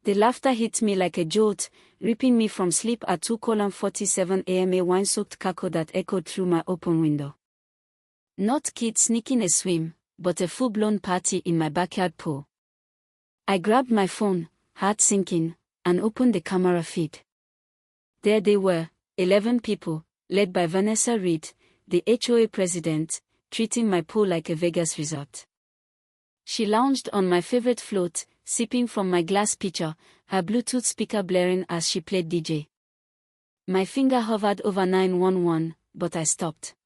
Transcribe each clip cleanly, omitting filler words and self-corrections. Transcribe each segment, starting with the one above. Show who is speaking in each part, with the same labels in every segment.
Speaker 1: The laughter hit me like a jolt, ripping me from sleep at 2:47 a.m. A wine-soaked cackle that echoed through my open window. Not kids sneaking a swim, but a full-blown party in my backyard pool. I grabbed my phone, heart sinking, and opened the camera feed. There they were, 11 people, led by Vanessa Reed, the HOA president, treating my pool like a Vegas resort. She lounged on my favorite float, sipping from my glass pitcher, her Bluetooth speaker blaring as she played DJ. My finger hovered over 911, but I stopped.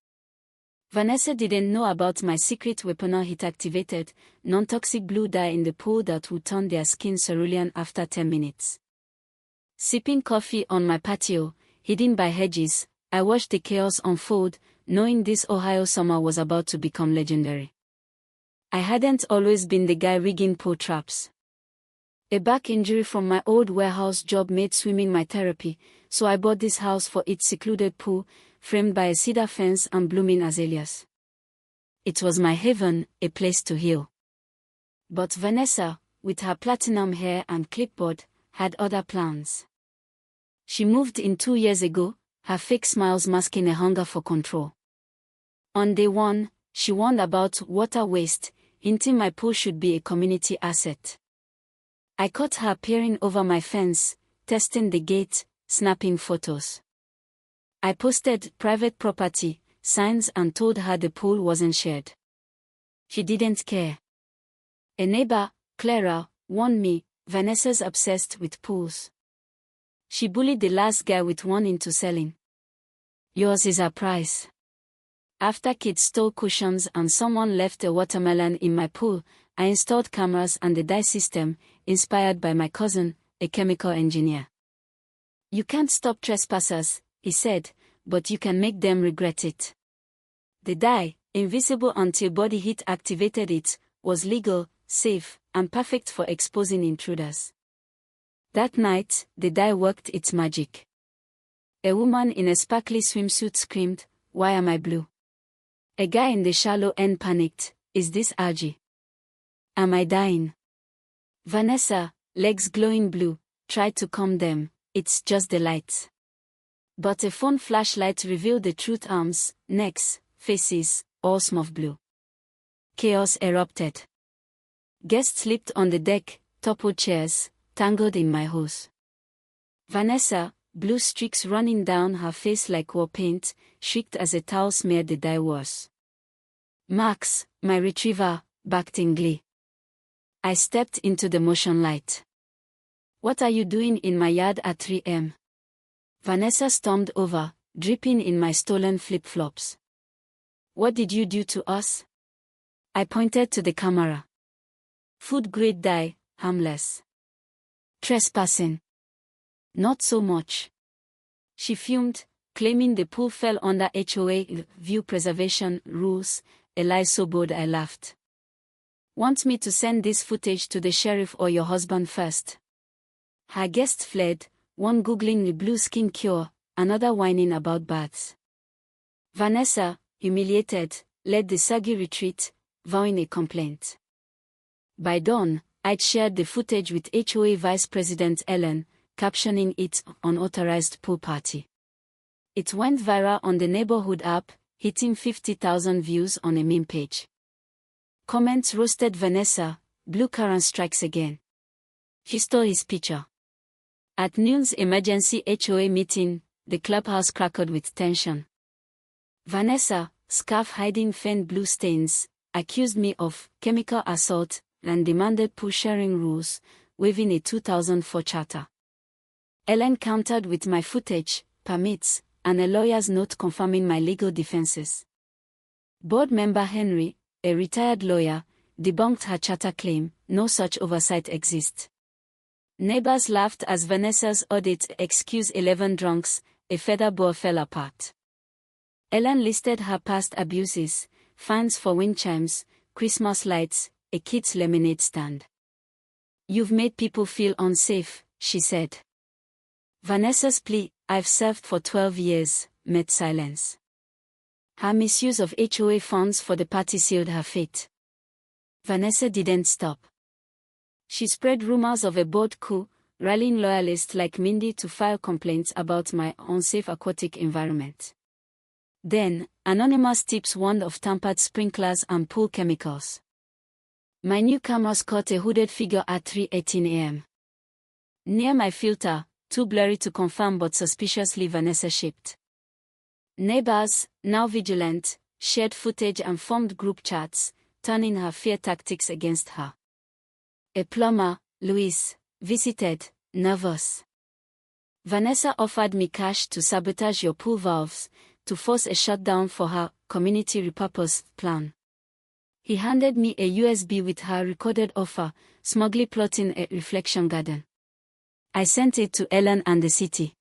Speaker 1: Vanessa didn't know about my secret weaponal heat-activated, non-toxic blue dye in the pool that would turn their skin cerulean after 10 minutes. Sipping coffee on my patio, hidden by hedges, I watched the chaos unfold, knowing this Ohio summer was about to become legendary. I hadn't always been the guy rigging pool traps. A back injury from my old warehouse job made swimming my therapy, so I bought this house for its secluded pool, framed by a cedar fence and blooming azaleas. It was my heaven, a place to heal. But Vanessa, with her platinum hair and clipboard, had other plans. She moved in 2 years ago, her fake smiles masking a hunger for control. On day one, she warned about water waste, hinting my pool should be a community asset. I caught her peering over my fence, testing the gate, snapping photos. I posted private property signs and told her the pool wasn't shared. She didn't care. A neighbor, Clara, warned me, Vanessa's obsessed with pools. She bullied the last guy with one into selling. Yours is her price. After kids stole cushions and someone left a watermelon in my pool, I installed cameras and the dye system, inspired by my cousin, a chemical engineer. You can't stop trespassers, he said, but you can make them regret it. The dye, invisible until body heat activated it, was legal, safe, and perfect for exposing intruders. That night, the dye worked its magic. A woman in a sparkly swimsuit screamed, "Why am I blue?" A guy in the shallow end panicked, "Is this algae? Am I dying?" Vanessa, legs glowing blue, tried to calm them, "It's just the lights." But a phone flashlight revealed the truth: arms, necks, faces, all smoke blue. Chaos erupted. Guests slipped on the deck, toppled chairs, tangled in my hose. Vanessa, blue streaks running down her face like war paint, shrieked as a towel smeared the dye worse. Max, my retriever, barked in glee. I stepped into the motion light. "What are you doing in my yard at 3 a.m.? Vanessa stormed over, dripping in my stolen flip-flops. "What did you do to us?" I pointed to the camera. "Food-grade dye, harmless. Trespassing. Not so much." She fumed, claiming the pool fell under HOA view preservation rules, a lie so bold I laughed. "Want me to send this footage to the sheriff or your husband first?" Her guests fled, one googling the blue skin cure, another whining about baths. Vanessa, humiliated, led the saggy retreat, vowing a complaint. By dawn, I'd shared the footage with HOA Vice President Ellen, captioning it "Unauthorized Pool Party." It went viral on the neighborhood app, hitting 50,000 views on a meme page. Comments roasted Vanessa, "Blue Karen strikes again. She stole his picture." At noon's emergency HOA meeting, the clubhouse crackled with tension. Vanessa, scarf hiding faint blue stains, accused me of chemical assault and demanded pool sharing rules, waiving a 2004 charter. Ellen countered with my footage, permits, and a lawyer's note confirming my legal defenses. Board member Henry, a retired lawyer, debunked her charter claim, "No such oversight exists." Neighbors laughed as Vanessa's audit excuse 11 drunks, a feather boa fell apart. Ellen listed her past abuses: fines for wind chimes, Christmas lights, a kid's lemonade stand. "You've made people feel unsafe," she said. Vanessa's plea, "I've served for 12 years, met silence. Her misuse of HOA funds for the party sealed her fate. Vanessa didn't stop. She spread rumors of a board coup, rallying loyalists like Mindy to file complaints about my unsafe aquatic environment. Then, anonymous tips warned of tampered sprinklers and pool chemicals. My new cameras caught a hooded figure at 3:18 a.m. near my filter, too blurry to confirm but suspiciously Vanessa-shaped. Neighbors, now vigilant, shared footage and formed group chats, turning her fear tactics against her. A plumber, Luis, visited, nervous. Vanessa offered me cash to sabotage your pool valves, to force a shutdown for her community repurposed plan. He handed me a USB with her recorded offer, smugly plotting a reflection garden. I sent it to Ellen and the city.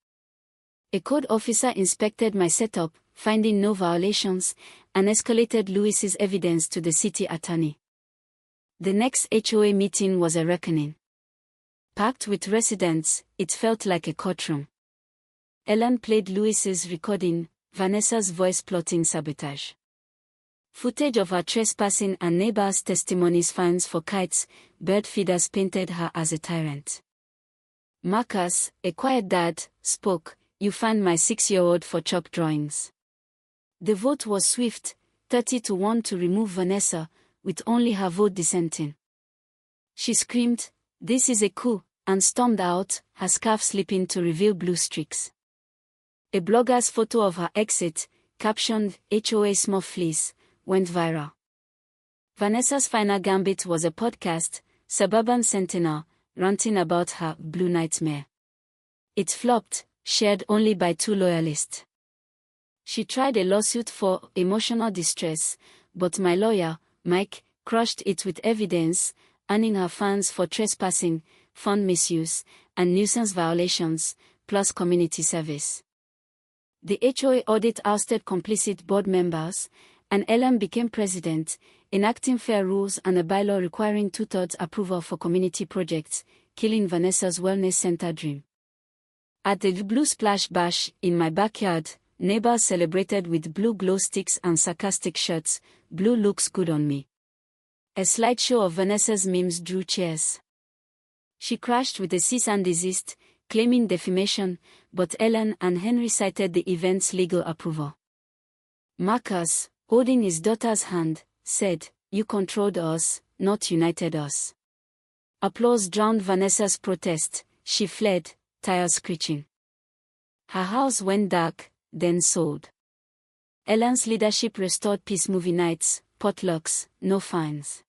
Speaker 1: A code officer inspected my setup, finding no violations, and escalated Luis's evidence to the city attorney. The next HOA meeting was a reckoning. Packed with residents, it felt like a courtroom. Ellen played Luis's recording, Vanessa's voice plotting sabotage. Footage of her trespassing and neighbors' testimonies, fines for kites, bird feeders painted her as a tyrant. Marcus, a quiet dad, spoke, "You find my 6-year-old for chalk drawings." The vote was swift, 30-1 to remove Vanessa, with only her vote dissenting. She screamed, "This is a coup," and stormed out, her scarf slipping to reveal blue streaks. A blogger's photo of her exit, captioned, "HOA Small Fleece," went viral. Vanessa's final gambit was a podcast, Suburban Sentinel, ranting about her blue nightmare. It flopped, shared only by 2 loyalists. She tried a lawsuit for emotional distress, but my lawyer, Mike, crushed it with evidence, earning her fines for trespassing, fund misuse, and nuisance violations, plus community service. The HOA audit ousted complicit board members, and Ellen became president, enacting fair rules and a bylaw requiring 2/3 approval for community projects, killing Vanessa's wellness center dream. At the Blue Splash Bash, in my backyard, neighbors celebrated with blue glow sticks and sarcastic shirts, "Blue looks good on me." A slideshow of Vanessa's memes drew cheers. She crashed with a cease and desist, claiming defamation, but Ellen and Henry cited the event's legal approval. Marcus, holding his daughter's hand, said, "You controlled us, not united us." Applause drowned Vanessa's protest. She fled, tires screeching. Her house went dark, then sold. Ellen's leadership restored peace, movie nights, potlucks, no fines.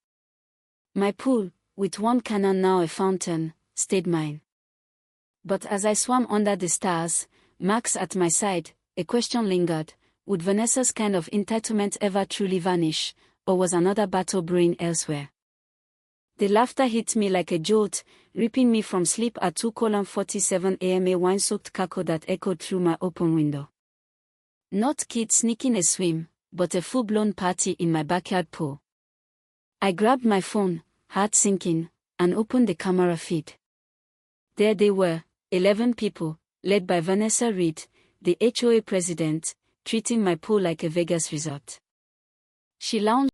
Speaker 1: My pool, with one cannon now a fountain, stayed mine. But as I swam under the stars, Max at my side, a question lingered: would Vanessa's kind of entitlement ever truly vanish, or was another battle brewing elsewhere? The laughter hit me like a jolt, ripping me from sleep at 2:47 a.m. A wine-soaked cackle that echoed through my open window. Not kids sneaking a swim, but a full-blown party in my backyard pool. I grabbed my phone, heart sinking, and opened the camera feed. There they were, 11 people, led by Vanessa Reed, the HOA president, treating my pool like a Vegas resort. She lounged